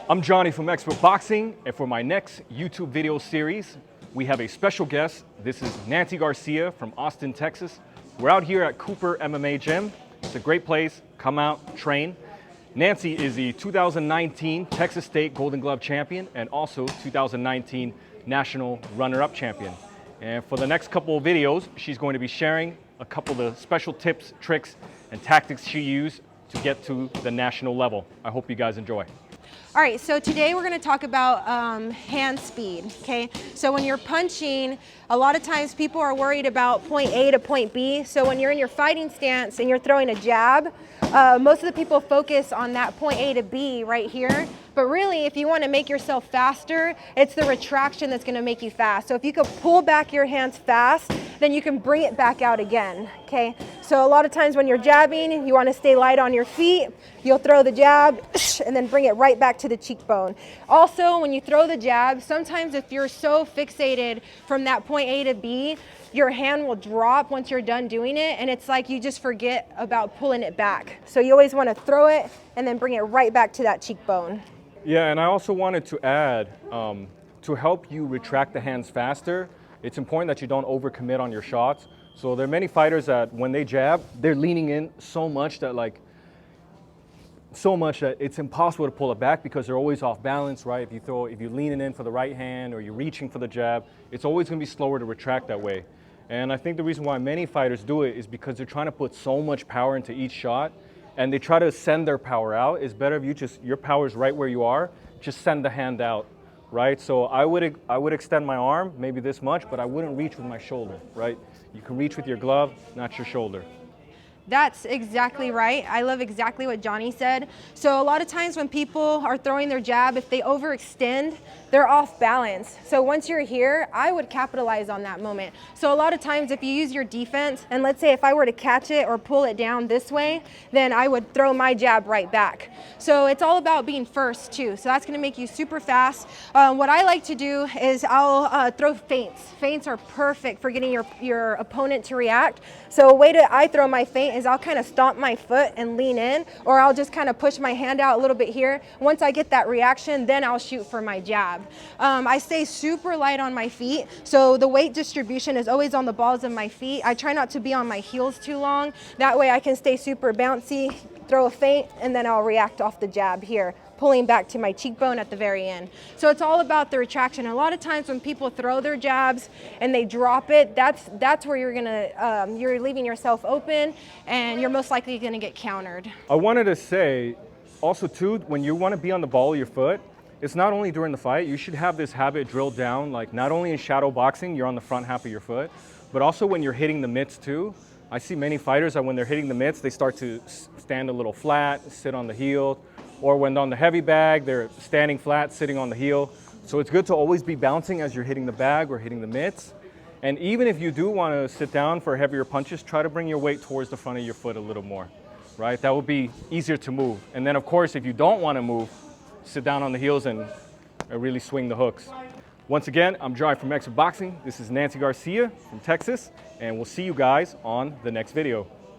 I'm Johnny from Expert Boxing, and for my next YouTube video series, we have a special guest. This is Nancy Garcia from Austin, Texas. We're out here at Cooper MMA Gym. It's a great place. Come out, train. Nancy is the 2019 Texas State Golden Glove champion and also 2019 National Runner-Up champion. And for the next couple of videos, she's going to be sharing a couple of the special tips, tricks, and tactics she used to get to the national level. I hope you guys enjoy. All right, so today we're gonna talk about hand speed, okay? So when you're punching, a lot of times people are worried about point A to point B. So when you're in your fighting stance and you're throwing a jab, most of the people focus on that point A to B right here. But really, if you want to make yourself faster, it's the retraction that's going to make you fast. So if you could pull back your hands fast, then you can bring it back out again, okay? So a lot of times when you're jabbing, you want to stay light on your feet. You'll throw the jab and then bring it right back to the cheekbone. Also, when you throw the jab, sometimes if you're so fixated from that point A to B, your hand will drop once you're done doing it, and it's like you just forget about pulling it back. So you always want to throw it and then bring it right back to that cheekbone. Yeah, and I also wanted to add, to help you retract the hands faster, it's important that you don't overcommit on your shots. So there are many fighters that when they jab, they're leaning in so much that it's impossible to pull it back because they're always off balance, right? If you're leaning in for the right hand or you're reaching for the jab, it's always gonna be slower to retract that way. And I think the reason why many fighters do it is because they're trying to put so much power into each shot and they try to send their power out. It's better if your power is right where you are, just send the hand out, right? So I would extend my arm, maybe this much, but I wouldn't reach with my shoulder, right? You can reach with your glove, not your shoulder. That's exactly right. I love exactly what Johnny said. So a lot of times when people are throwing their jab, if they overextend, they're off balance. So once you're here, I would capitalize on that moment. So a lot of times if you use your defense, and let's say if I were to catch it or pull it down this way, then I would throw my jab right back. So it's all about being first too. So that's gonna make you super fast. What I like to do is I'll throw feints. Feints are perfect for getting your opponent to react. So a way that I throw my feint is I'll kind of stomp my foot and lean in, or I'll just kind of push my hand out a little bit here. Once I get that reaction, then I'll shoot for my jab. I stay super light on my feet, so the weight distribution is always on the balls of my feet. I try not to be on my heels too long. That way I can stay super bouncy, throw a feint, and then I'll react off the jab here, pulling back to my cheekbone at the very end. So it's all about the retraction. A lot of times when people throw their jabs and they drop it, that's where you're leaving yourself open and you're most likely gonna get countered. I wanted to say also too, when you want to be on the ball of your foot, it's not only during the fight, you should have this habit drilled down, like not only in shadow boxing, you're on the front half of your foot, but also when you're hitting the mitts too. I see many fighters that when they're hitting the mitts, they start to stand a little flat, sit on the heel, or when on the heavy bag, they're standing flat, sitting on the heel. So it's good to always be bouncing as you're hitting the bag or hitting the mitts. And even if you do want to sit down for heavier punches, try to bring your weight towards the front of your foot a little more, right? That would be easier to move. And then of course, if you don't want to move, sit down on the heels and really swing the hooks. Once again, I'm Johnny from Expert Boxing. This is Nancy Garcia from Texas, and we'll see you guys on the next video.